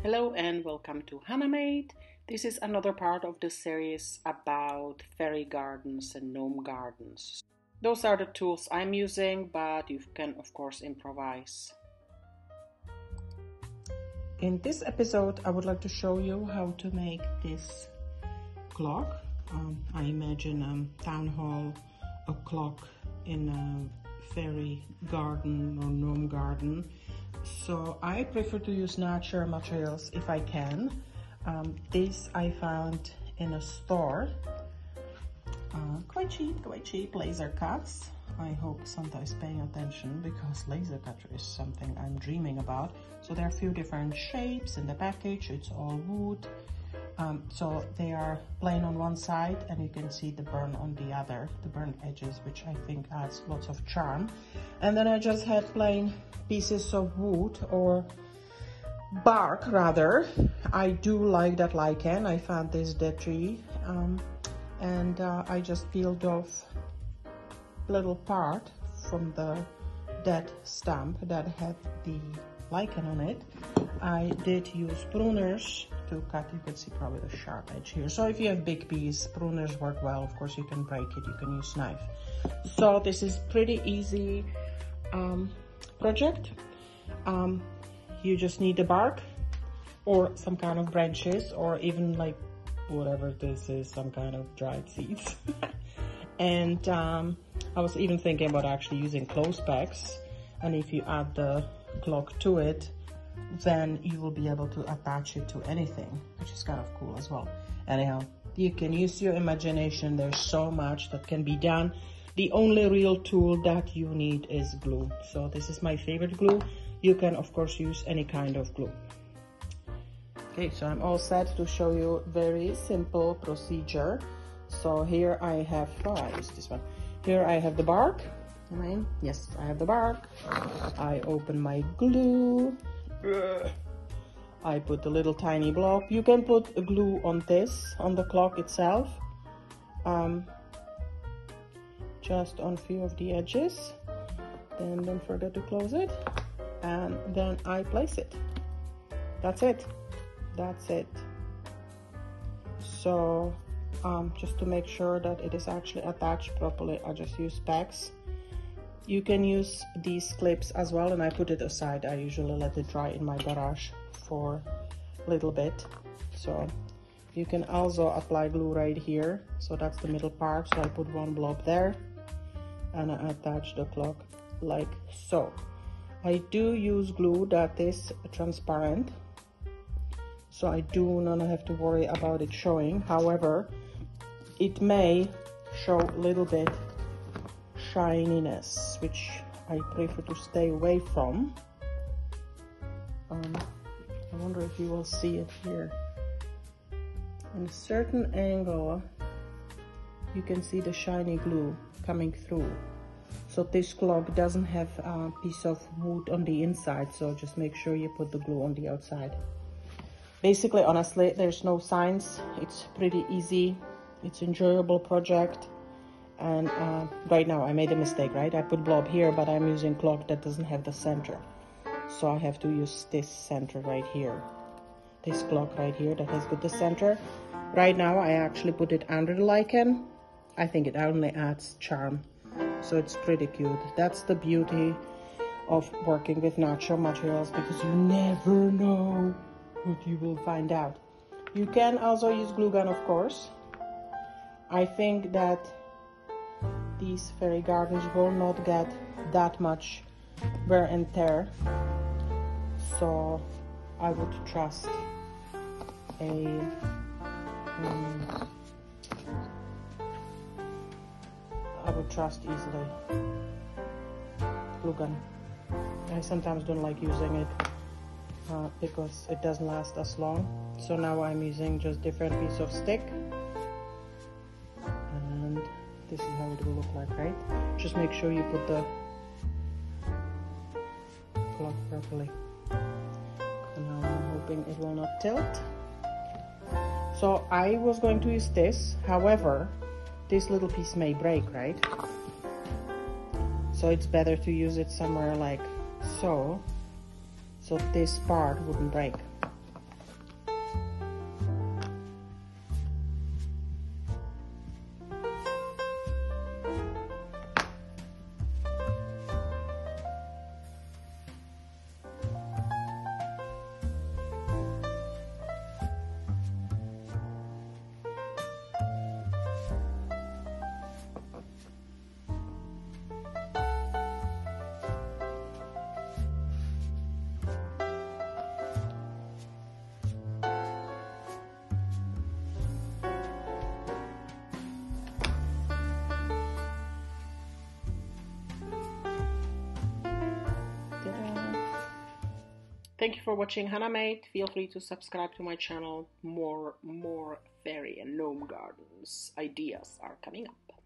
Hello and welcome to Hanamade. This is another part of the series about fairy gardens and gnome gardens. Those are the tools I'm using, but you can of course improvise. In this episode I would like to show you how to make this clock. I imagine a town hall, a clock in a fairy garden or gnome garden. So I prefer to use natural materials if I can. This I found in a store. Quite cheap laser cuts. I hope Santa is paying attention because laser cutter is something I'm dreaming about. So there are a few different shapes in the package. It's all wood. So they are plain on one side and you can see the burn on the other, the burnt edges, which I think adds lots of charm. And then I just had plain pieces of wood or bark rather. I do like that lichen. I found this dead tree and I just peeled off little part from the dead stump that had the lichen on it. I did use pruners to cut. You can see probably the sharp edge here. So if you have big piece, pruners work well. Of course you can break it, you can use knife. So this is pretty easy project. You just need the bark or some kind of branches or even like whatever this is, some kind of dried seeds. And I was even thinking about actually using clothes pegs, and if you add the clock to it, then you will be able to attach it to anything, which is kind of cool as well. Anyhow, you can use your imagination. There's so much that can be done. The only real tool that you need is glue. So this is my favorite glue. You can of course use any kind of glue. Okay, so I'm all set to show you very simple procedure. So here I have, I use this one. Here I have the bark. Yes, I have the bark. I open my glue. I put a little tiny blob. You can put a glue on this, on the clock itself. Just on a few of the edges. Then don't forget to close it. And then I place it. That's it. That's it. So just to make sure that it is actually attached properly, I just use pegs. You can use these clips as well, and I put it aside. I usually let it dry in my garage for a little bit. So you can also apply glue right here. So that's the middle part. So I put one blob there and I attach the clock like so. I do use glue that is transparent, so I do not have to worry about it showing. However, it may show a little bit shininess, which I prefer to stay away from. I wonder if you will see it here. In a certain angle, you can see the shiny glue coming through. So this clock doesn't have a piece of wood on the inside, so just make sure you put the glue on the outside. Basically, honestly, there's no science. It's pretty easy. It's an enjoyable project. And right now I made a mistake, right? I put blob here, but I'm using clock that doesn't have the center. So I have to use this center right here. This clock right here that has got the center. Right now I actually put it under the lichen. I think it only adds charm. So it's pretty cute. That's the beauty of working with natural materials, because you never know what you will find out. You can also use glue gun, of course. I think that these fairy gardens will not get that much wear and tear, so I would trust easily glue gun. I sometimes don't like using it because it doesn't last as long. So now I'm using just different piece of stick. And this is how it will look like, right? Just make sure you put the clock properly. And now I'm hoping it will not tilt. So I was going to use this, however, this little piece may break, right? So it's better to use it somewhere like so, so this part wouldn't break. Thank you for watching Hannah Feel free to subscribe to my channel. More fairy and gnome gardens ideas are coming up.